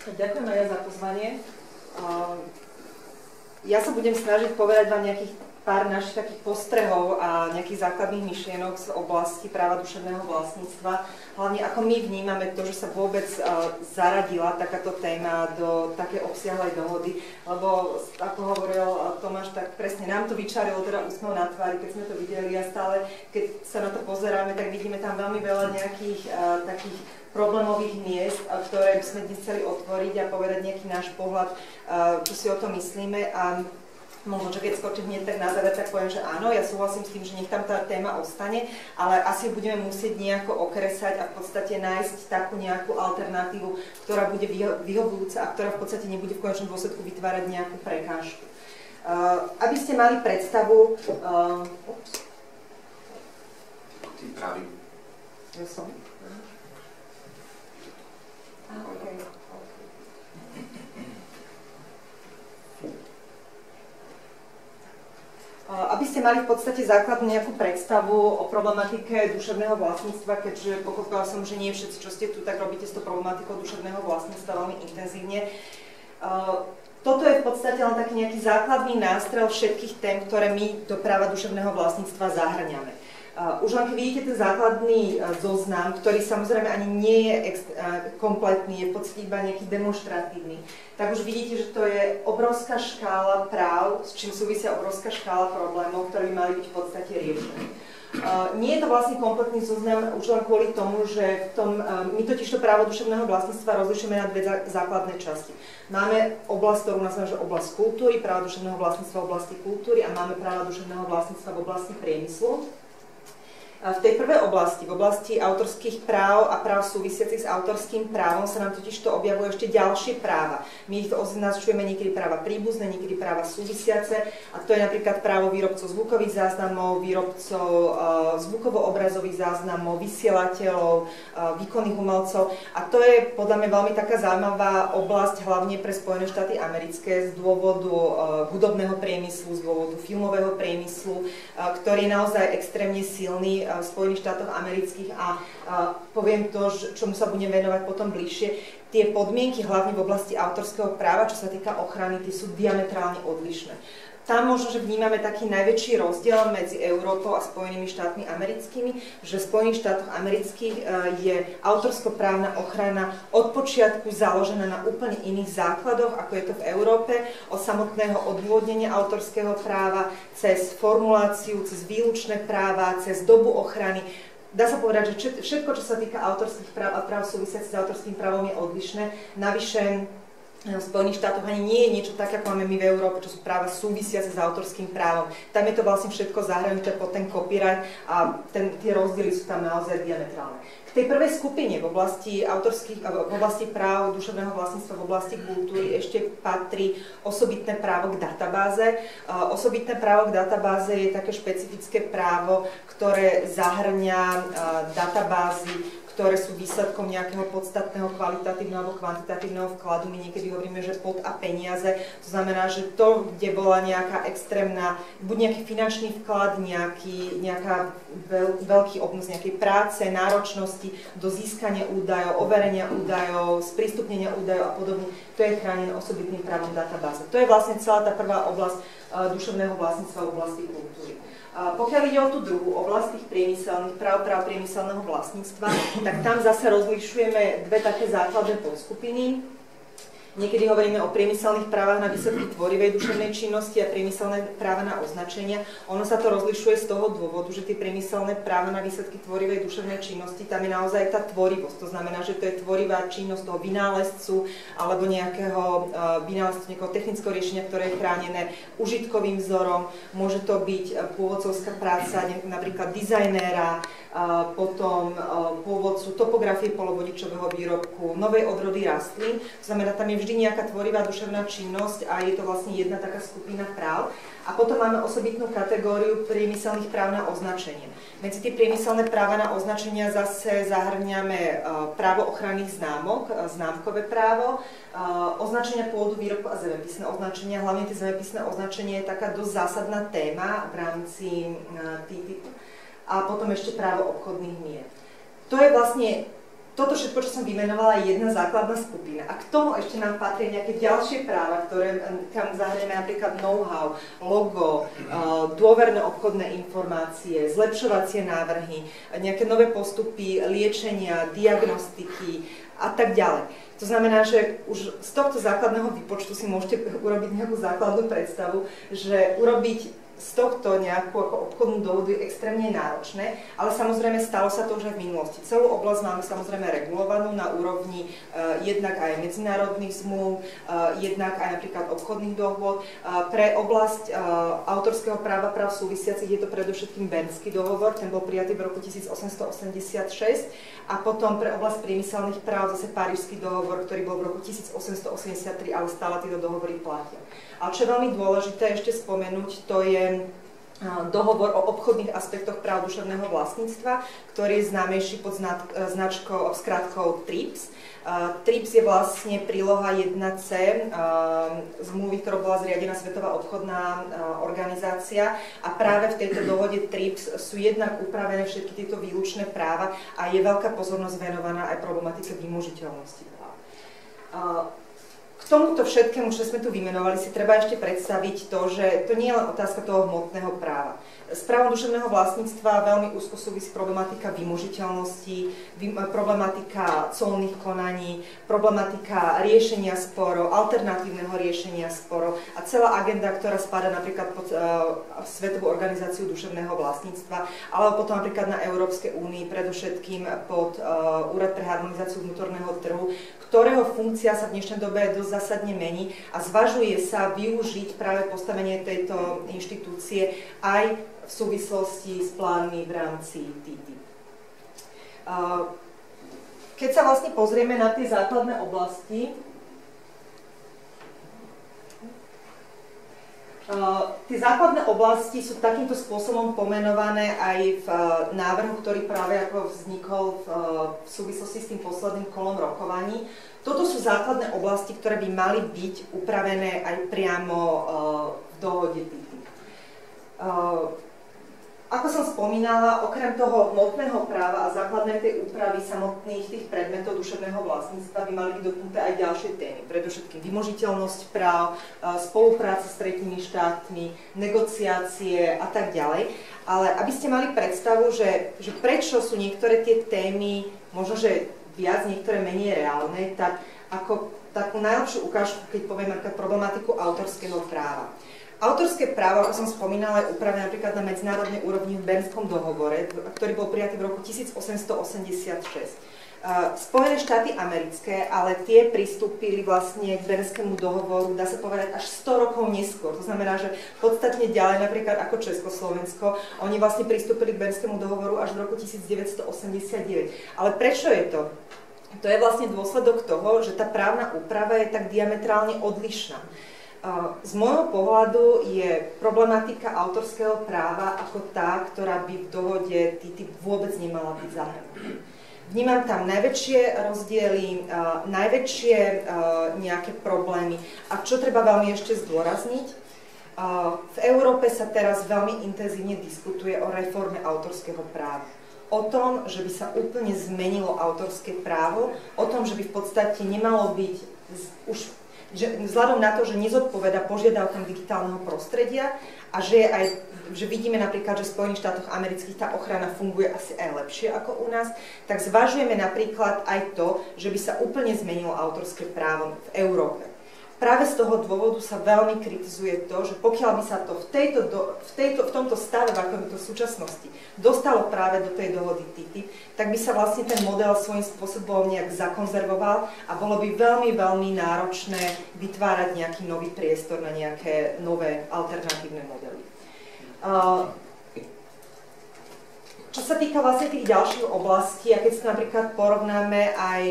Ďakujem aj ja za pozvanie. Ja sa budem snažiť povedať vám nejakých pár našich takých postrehov a nejakých základných myšlienok z oblasti práva duševného vlastníctva. Hlavne ako my vnímame to, že sa vôbec zaradila takáto téma do také obsiahlej dohody, lebo ako hovoril Tomáš, tak presne nám to vyčarilo teda úsmev na tvári, keď sme to videli a stále, keď sa na to pozeráme, tak vidíme tam veľmi veľa nejakých takých problémových miest, ktoré by sme dnes chceli otvoriť a povedať nejaký náš pohľad, čo si o tom myslíme. A možno, že keď skočím hneď tak na záver, tak poviem, že áno, ja súhlasím s tým, že nech tam tá téma ostane, ale asi budeme musieť nejako okresať a v podstate nájsť takú nejakú alternatívu, ktorá bude vyhovujúca a ktorá v podstate nebude v konečnom dôsledku vytvárať nejakú prekážku. Aby ste mali predstavu... Ty pravý. Ja som... Okay. Aby ste mali v podstate základnú nejakú predstavu o problematike duševného vlastníctva, keďže pochopila som, že nie všetci, čo ste tu, tak robíte s tou problematikou duševného vlastníctva veľmi intenzívne. Toto je v podstate len taký nejaký základný nástrel všetkých tém, ktoré my do práva duševného vlastníctva zahrňame. Už len keď vidíte ten základný zoznam, ktorý samozrejme ani nie je kompletný, je v podstate iba nejaký demonštratívny, tak už vidíte, že to je obrovská škála práv, s čím súvisia obrovská škála problémov, ktoré by mali byť v podstate riešené. Nie je to vlastne kompletný zoznam už len kvôli tomu, že my totiž to právo duševného vlastníctva rozlišujeme na dve základné časti. Máme oblasť, ktorú nazývame, že oblasť kultúry, právo duševného vlastníctva v oblasti kultúry a máme právo duševného vlastníctva v oblasti priemyslu. V tej prvej oblasti, v oblasti autorských práv a práv súvisiacich s autorským právom sa nám totiž to objavujú ešte ďalšie práva. My ich to označujeme niekedy práva príbuzné, niekedy práva súvisiace a to je napríklad právo výrobcov zvukových záznamov, výrobcov zvukovo-obrazových záznamov, vysielateľov, výkonných umelcov a to je podľa mňa veľmi taká zaujímavá oblasť, hlavne pre Spojené štáty americké z dôvodu hudobného priemyslu, z dôvodu filmového priemyslu, ktorý je naozaj extrémne silný v Spojených štátoch amerických a poviem to, čomu sa budem venovať potom bližšie. Tie podmienky, hlavne v oblasti autorského práva, čo sa týka ochrany, tie sú diametrálne odlišné. Tam možno, že vnímame taký najväčší rozdiel medzi Európou a Spojenými štátmi americkými, že v Spojených štátoch amerických je autorskoprávna ochrana od počiatku založená na úplne iných základoch, ako je to v Európe, od samotného odôvodnenia autorského práva, cez formuláciu, cez výlučné práva, cez dobu ochrany. Dá sa povedať, že všetko, čo sa týka autorských práv a práv súvisiacich s autorským právom je odlišné. Navyše v Spojených štátoch ani nie je niečo také, ako máme my v Európe, čo sú práva súvisiace s autorským právom. Tam je to vlastne všetko zahrnuté pod ten copyright a tie rozdiely sú tam naozaj diametrálne. K tej prvej skupine v oblasti práv duševného vlastníctva v oblasti kultúry ešte patrí osobitné právo k databáze. Osobitné právo k databáze je také špecifické právo, ktoré zahrňa databázy, ktoré sú výsledkom nejakého podstatného kvalitatívneho alebo kvantitatívneho vkladu. My niekedy hovoríme, že pod a peniaze. To znamená, že to, kde bola nejaká extrémna, buď nejaký finančný vklad, nejaká veľký obnos nejakej práce, náročnosti do získania údajov, overenia údajov, sprístupnenia údajov a podobne, to je chránené osobitným právom databáze. To je vlastne celá tá prvá oblasť duševného vlastníctva v oblasti kultúry. Pokiaľ ide o tú druhú oblasť tých priemyselných práv priemyselného vlastníctva, tak tam zase rozlišujeme dve také základné podskupiny. Niekedy hovoríme o priemyselných právach na výsledky tvorivej duševnej činnosti a priemyselné práva na označenia. Ono sa to rozlišuje z toho dôvodu, že tie priemyselné práva na výsledky tvorivej duševnej činnosti, tam je naozaj tá tvorivosť. To znamená, že to je tvorivá činnosť toho vynálezcu alebo nejakého vynálezcu, nejakého technického riešenia, ktoré je chránené užitkovým vzorom. Môže to byť pôvodcovská práca napríklad dizajnéra, potom pôvodcu topografie polovodičového výrobku, novej odrody rastlín. To znamená, tam je vždy nejaká tvorivá duševná činnosť a je to vlastne jedna taká skupina práv. A potom máme osobitnú kategóriu priemyselných práv na označenie. Medzi tie priemyselné práva na označenia zase zahrňame právo ochranných známok, známkové právo, označenia pôvodu výrobku a zemepisné označenia. Hlavne tie zemepisné označenie je taká dosť zásadná téma v rámci TTIP. A potom ešte právo obchodných mier. To je vlastne toto všetko, čo som vymenovala, je jedna základná skupina. A k tomu ešte nám patrí nejaké ďalšie práva, ktoré kam zahrnieme napríklad know-how, logo, dôverné obchodné informácie, zlepšovacie návrhy, nejaké nové postupy liečenia, diagnostiky a tak ďalej. To znamená, že už z tohto základného výpočtu si môžete urobiť nejakú základnú predstavu, že urobiť z tohto nejakú ako obchodnú dohodu je extrémne náročné, ale samozrejme stalo sa to už aj v minulosti. Celú oblasť máme samozrejme regulovanú na úrovni jednak aj medzinárodných zmluv, jednak aj napríklad obchodných dohôd. Pre oblasť autorského práva práv súvisiacich je to predovšetkým Bernský dohovor, ten bol prijatý v roku 1886 a potom pre oblasť priemyselných práv zase Parížský dohovor, ktorý bol v roku 1883, ale stále tieto dohovory platia. A čo je veľmi dôležité ešte spomenúť, to je dohovor o obchodných aspektoch práv duševného vlastníctva, ktorý je známejší pod značkou, skratkou TRIPS. TRIPS je vlastne príloha 1C zmluvy, ktorou bola zriadená Svetová obchodná organizácia a práve v tejto dohode TRIPS sú jednak upravené všetky tieto výlučné práva a je veľká pozornosť venovaná aj problematike vymožiteľnosti práv. K tomuto všetkému, čo sme tu vymenovali, si treba ešte predstaviť to, že to nie je len otázka toho hmotného práva. S právom duševného vlastníctva veľmi úzko súvisí problematika vymožiteľnosti, problematika colných konaní, problematika riešenia sporov, alternatívneho riešenia sporov a celá agenda, ktorá spadá napríklad pod Svetovú organizáciu duševného vlastníctva, alebo potom napríklad na Európskej únii, predovšetkým pod Úrad pre harmonizáciu vnútorného trhu, ktorého funkcia sa v dnešnej dobe dosť zásadne mení a zvažuje sa využiť práve postavenie tejto inštitúcie aj v súvislosti s plánmi v rámci TTIP. Keď sa vlastne pozrieme na tie základné oblasti, tie základné oblasti sú takýmto spôsobom pomenované aj v návrhu, ktorý práve ako vznikol v súvislosti s tým posledným kolom rokovaní. Toto sú základné oblasti, ktoré by mali byť upravené aj priamo v dohode TTIP. Ako som spomínala, okrem toho hmotného práva a základnej tej úpravy samotných tých predmetov duševného vlastníctva by mali byť dotknuté aj ďalšie témy. Predovšetkým vymožiteľnosť práv, spolupráca s tretími štátmi, negociácie a tak ďalej. Ale aby ste mali predstavu, že prečo sú niektoré tie témy, možno že viac, niektoré menej reálne, tak ako takú najlepšiu ukážku, keď poviem problematiku autorského práva. Autorské právo, ako som spomínala, je upravené napríklad na medzinárodnej úrovni v Bernskom dohovore, ktorý bol prijatý v roku 1886. Spojené štáty americké, ale tie pristúpili vlastne k Bernskému dohovoru, dá sa povedať, až 100 rokov neskôr. To znamená, že podstatne ďalej, napríklad ako Československo, oni vlastne pristúpili k Bernskému dohovoru až v roku 1989. Ale prečo je to? To je vlastne dôsledok toho, že tá právna úprava je tak diametrálne odlišná. Z môjho pohľadu je problematika autorského práva ako tá, ktorá by v dohode TTIP vôbec nemala byť zahrnutá. Vnímam tam najväčšie rozdiely, najväčšie nejaké problémy. A čo treba veľmi ešte zdôrazniť? V Európe sa teraz veľmi intenzívne diskutuje o reforme autorského práva. O tom, že by sa úplne zmenilo autorské právo, o tom, že by v podstate nemalo byť už vzhľadom na to, že nezodpovedá požiadavkám digitálneho prostredia a že vidíme napríklad, že v Spojených štátoch amerických tá ochrana funguje asi aj lepšie ako u nás, tak zvažujeme napríklad aj to, že by sa úplne zmenilo autorské právo v Európe. Práve z toho dôvodu sa veľmi kritizuje to, že pokiaľ by sa to v tomto stave, v akom je to v súčasnosti, dostalo práve do tej dohody TTIP, tak by sa vlastne ten model svojím spôsobom nejak zakonzervoval a bolo by veľmi, veľmi náročné vytvárať nejaký nový priestor na nejaké nové alternatívne modely. Čo sa týka vlastne tých ďalších oblastí, a keď sa napríklad porovnáme aj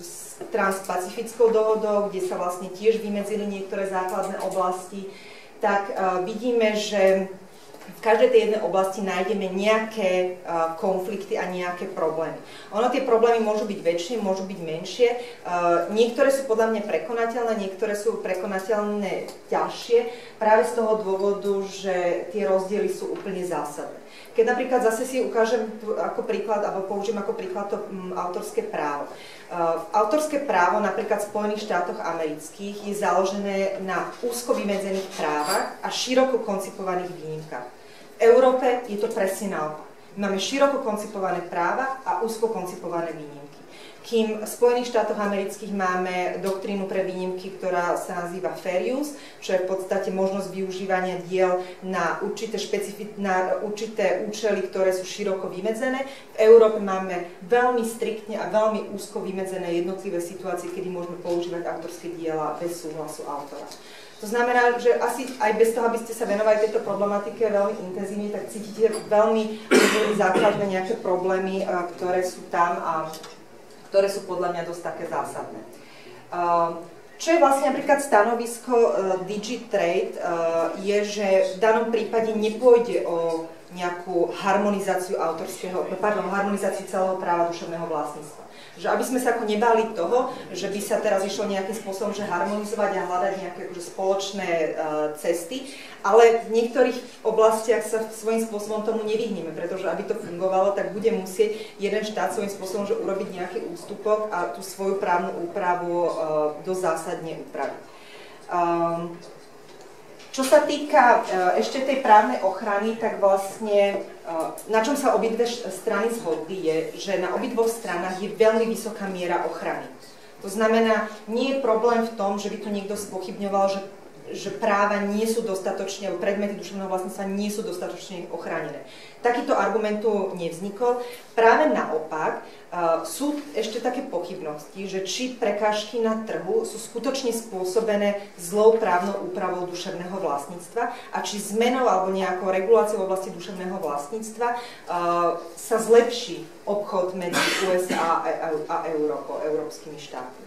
s Transpacifickou dohodou, kde sa vlastne tiež vymedzili niektoré základné oblasti, tak vidíme, že v každej tej jednej oblasti nájdeme nejaké konflikty a nejaké problémy. Ono tie problémy môžu byť väčšie, môžu byť menšie, niektoré sú podľa mňa prekonateľné, niektoré sú prekonateľné ťažšie, práve z toho dôvodu, že tie rozdiely sú úplne zásadné. Keď napríklad zase si ukážem ako príklad, alebo použijem ako príklad to autorské právo. Autorské právo napríklad v Spojených štátoch amerických je založené na úzko vymedzených právach a široko koncipovaných výnimkách. V Európe je to presne naopak. Máme široko koncipované práva a úzko koncipované výnimky. Kým v Spojených štátoch amerických máme doktrínu pre výnimky, ktorá sa nazýva fair use, čo je v podstate možnosť využívania diel na určité účely, ktoré sú široko vymedzené. V Európe máme veľmi striktne a veľmi úzko vymedzené jednotlivé situácie, kedy môžeme používať autorské diela bez súhlasu autora. To znamená, že asi aj bez toho, aby ste sa venovali tejto problematike veľmi intenzívne, tak cítite veľmi základné nejaké problémy, ktoré sú tam a ktoré sú podľa mňa dosť také zásadné. Čo je vlastne napríklad stanovisko Digitrade, je, že v danom prípade nepôjde o nejakú harmonizáciu harmonizáciu celého práva duševného vlastníctva. Že aby sme sa ako nebali toho, že by sa teraz išlo nejakým spôsobom, že harmonizovať a hľadať nejaké spoločné cesty, ale v niektorých oblastiach sa svojím spôsobom tomu nevyhneme, pretože aby to fungovalo, tak bude musieť jeden štát svojím spôsobom že urobiť nejaký ústupok a tú svoju právnu úpravu dosť zásadne upraviť. Čo sa týka ešte tej právnej ochrany, tak vlastne na čom sa obidve strany zhodli je, že na obidvoch stranách je veľmi vysoká miera ochrany. To znamená, nie je problém v tom, že by tu niekto spochybňoval, že práva nie sú dostatočne, alebo predmety duševného vlastníctva nie sú dostatočne ochránené. Takýto argument tu nevznikol. Práve naopak sú ešte také pochybnosti, že či prekážky na trhu sú skutočne spôsobené zlou právnou úpravou duševného vlastníctva a či zmenou alebo nejakou reguláciou v oblasti duševného vlastníctva sa zlepší obchod medzi USA a Európou, európskymi štátmi.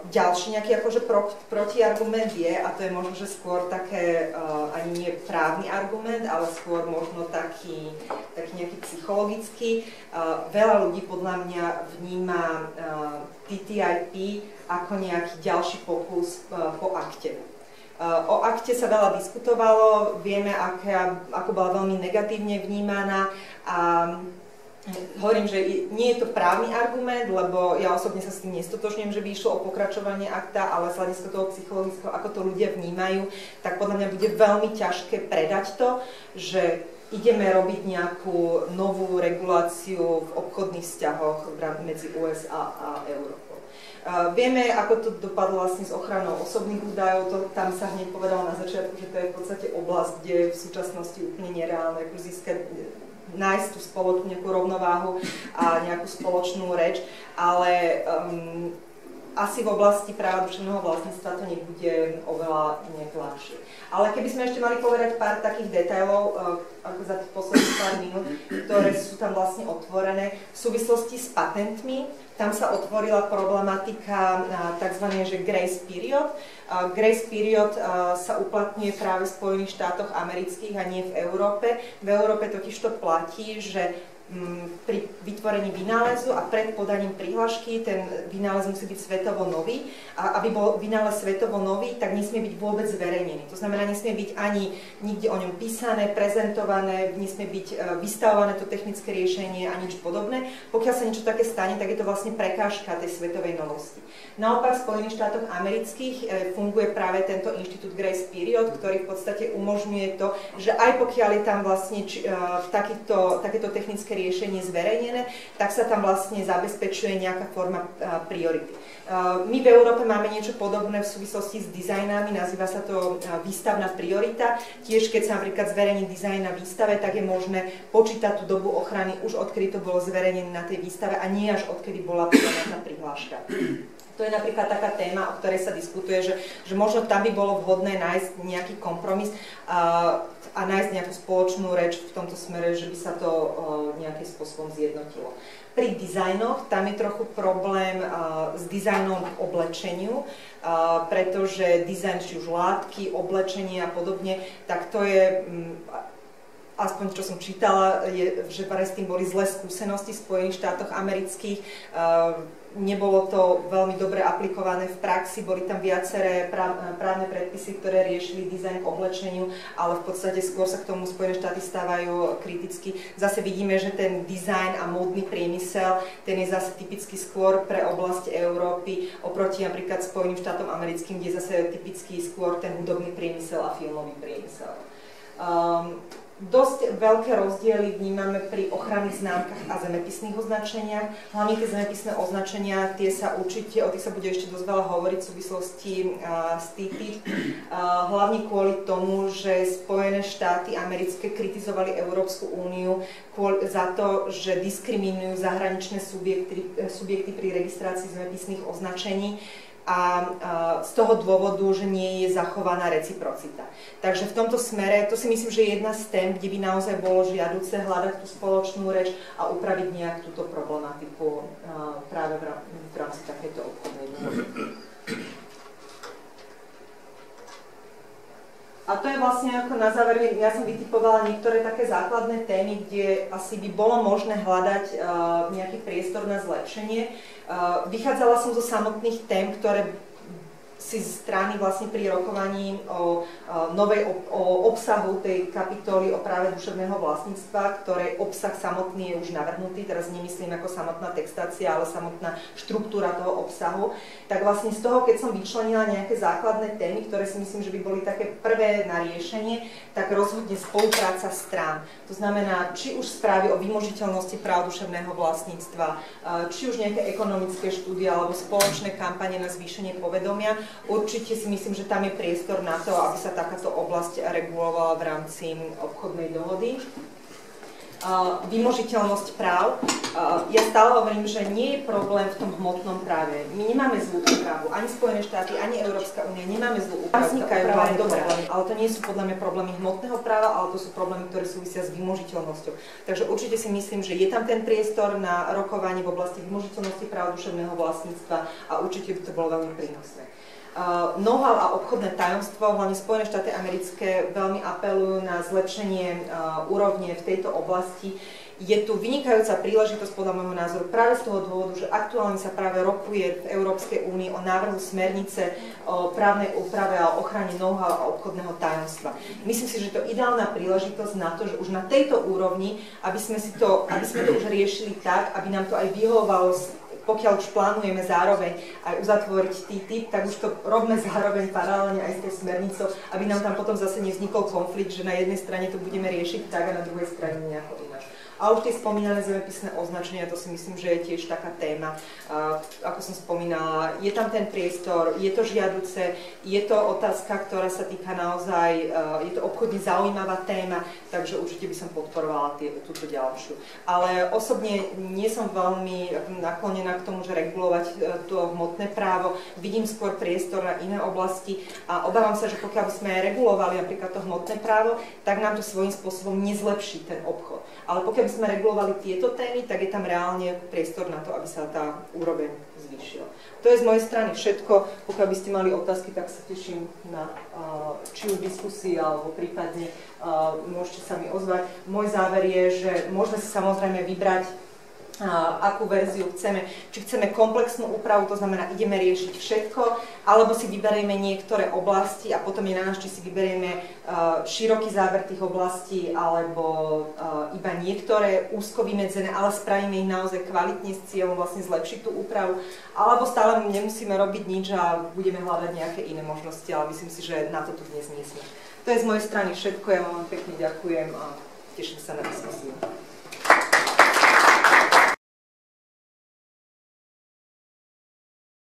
Ďalší nejaký akože protiargument je, a to je možno, že skôr také ani nie právny argument, ale skôr možno taký nejaký psychologický. Veľa ľudí podľa mňa vníma TTIP ako nejaký ďalší pokus po akte. O akte sa veľa diskutovalo, vieme, ako bola veľmi negatívne vnímaná a hovorím, že nie je to právny argument, lebo ja osobne sa s tým nestotožňujem, že by išlo o pokračovanie akta, ale z hľadiska toho psychologického, ako to ľudia vnímajú, tak podľa mňa bude veľmi ťažké predať to, že ideme robiť nejakú novú reguláciu v obchodných vzťahoch medzi USA a Európou. Vieme, ako to dopadlo vlastne s ochranou osobných údajov, tam sa hneď povedalo na začiatku, že to je v podstate oblasť, kde v súčasnosti úplne nereálne získať nájsť tú spoločnú nejakú rovnováhu a nejakú spoločnú reč, ale asi v oblasti práva duševného vlastníctva to nebude oveľa nejak ľahšie. Ale keby sme ešte mali povedať pár takých detailov, ako za tých posledných pár minút, ktoré sú tam vlastne otvorené, v súvislosti s patentmi, tam sa otvorila problematika tzv. Grace period. Grace period sa uplatňuje práve v Spojených štátoch amerických a nie v Európe. V Európe totiž to platí, že pri vytvorení vynálezu a pred podaním prihlášky ten vynález musí byť svetovo nový a aby bol vynález svetovo nový, tak nesmie byť vôbec zverejnený. To znamená, nesmie byť ani nikde o ňom písané, prezentované, nesmie byť vystavované to technické riešenie a nič podobné. Pokiaľ sa niečo také stane, tak je to vlastne prekážka tej svetovej novosti. Naopak v Spojených štátoch amerických funguje práve tento inštitút Grace Period, ktorý v podstate umožňuje to, že aj pokiaľ je tam vlastne takéto technické riešenie zverejnené, tak sa tam vlastne zabezpečuje nejaká forma priority. My v Európe máme niečo podobné v súvislosti s dizajnami, nazýva sa to výstavná priorita. Tiež keď sa napríklad zverejní dizajn na výstave, tak je možné počítať tú dobu ochrany už odkedy to bolo zverejnené na tej výstave a nie až odkedy bola podaná tá prihláška. To je napríklad taká téma, o ktorej sa diskutuje, že možno tam by bolo vhodné nájsť nejaký kompromis a nájsť nejakú spoločnú reč v tomto smere, že by sa to nejakým spôsobom zjednotilo. Pri dizajnoch tam je trochu problém s dizajnom k oblečeniu, pretože dizajn, či už látky, oblečenie a podobne, tak to je aspoň čo som čítala, je, že s tým boli zlé skúsenosti v Spojených štátoch amerických. Nebolo to veľmi dobre aplikované v praxi, boli tam viaceré právne predpisy, ktoré riešili dizajn k oblečeniu, ale v podstate skôr sa k tomu Spojené štáty stávajú kriticky. Zase vidíme, že ten dizajn a módny priemysel, ten je zase typicky skôr pre oblasť Európy, oproti napríklad Spojeným štátom americkým, kde je zase typicky skôr ten hudobný priemysel a filmový priemysel. Dosť veľké rozdiely vnímame pri ochranných známkach a zemepisných označeniach. Hlavne tie zemepisné označenia, tie sa určite, o tých sa bude ešte dosť veľa hovoriť v súvislosti s TTIP. Hlavne kvôli tomu, že Spojené štáty americké kritizovali Európsku úniu za to, že diskriminujú zahraničné subjekty pri registrácii zemepisných označení. A z toho dôvodu, že nie je zachovaná reciprocita. Takže v tomto smere, to si myslím, že je jedna z tém, kde by naozaj bolo žiaduce hľadať tú spoločnú reč a upraviť nejak túto problematiku práve v rámci takéto obchodnej dohody. A to je vlastne ako na záver, ja som vytipovala niektoré také základné témy, kde asi by bolo možné hľadať nejaký priestor na zlepšenie. Vychádzala som zo samotných tém, ktoré si strany vlastne pri rokovaní o obsahu tej kapitoly o práve duševného vlastníctva, ktorej obsah samotný je už navrhnutý, teraz nemyslím ako samotná textácia, ale samotná štruktúra toho obsahu, tak vlastne z toho, keď som vyčlenila nejaké základné témy, ktoré si myslím, že by boli také prvé na riešenie, tak rozhodne spolupráca strán. To znamená, či už správy o vymožiteľnosti práv duševného vlastníctva, či už nejaké ekonomické štúdie alebo spoločné kampane na zvýšenie povedomia. Určite si myslím, že tam je priestor na to, aby sa takáto oblasť regulovala v rámci obchodnej dohody. Vymožiteľnosť práv. Ja stále hovorím, že nie je problém v tom hmotnom práve. My nemáme zlú úpravu, ani Spojené štáty, ani Európska únia, nemáme zlú úpravu. Vznikajú hlavne problémy, ale to nie sú podľa mňa problémy hmotného práva, ale to sú problémy, ktoré súvisia s vymožiteľnosťou. Takže určite si myslím, že je tam ten priestor na rokovanie v oblasti vymožiteľnosti práv duševného vlastníctva a určite by to bolo veľmi prínosné. Know-how a obchodné tajomstvo, hlavne Spojené štáty americké, veľmi apelujú na zlepšenie úrovne v tejto oblasti. Je tu vynikajúca príležitosť podľa môjho názoru práve z toho dôvodu, že aktuálne sa práve rokuje v Európskej únii o návrhu smernice o právnej úprave a ochrane know-how a obchodného tajomstva. Myslím si, že to je ideálna príležitosť na to, že už na tejto úrovni, aby sme to už riešili tak, aby nám to aj vyhovovalo, pokiaľ už plánujeme zároveň aj uzatvoriť TTIP, tak už to robme zároveň paralelne aj s tou smernicou, aby nám tam potom zase nevznikol konflikt, že na jednej strane to budeme riešiť tak a na druhej strane nejako ináč. A už tie spomínané zemepisné označenia, to si myslím, že je tiež taká téma. Ako som spomínala, je tam ten priestor, je to žiaduce, je to otázka, ktorá sa týka naozaj, je to obchodne zaujímavá téma, takže určite by som podporovala túto ďalšiu. Ale osobne nie som veľmi naklonená k tomu, že regulovať to hmotné právo. Vidím skôr priestor na iné oblasti a obávam sa, že pokiaľ by sme regulovali napríklad to hmotné právo, tak nám to svojím spôsobom nezlepší ten obchod. Ale pokiaľ by sme regulovali tieto témy, tak je tam reálne priestor na to, aby sa tá úroveň zvýšila. To je z mojej strany všetko. Pokiaľ by ste mali otázky, tak sa teším na či už diskusii, alebo prípadne môžete sa mi ozvať. Môj záver je, že môžeme si samozrejme vybrať, akú verziu chceme, či chceme komplexnú úpravu, to znamená, ideme riešiť všetko, alebo si vyberieme niektoré oblasti a potom je na nás, či si vyberieme široký záber tých oblastí, alebo iba niektoré úzko vymedzené, ale spravíme ich naozaj kvalitne s cieľom vlastne zlepšiť tú úpravu, alebo stále nemusíme robiť nič a budeme hľadať nejaké iné možnosti, ale myslím si, že na to tu dnes nie sme. To je z mojej strany všetko, ja vám pekne ďakujem a teším sa na diskusiu.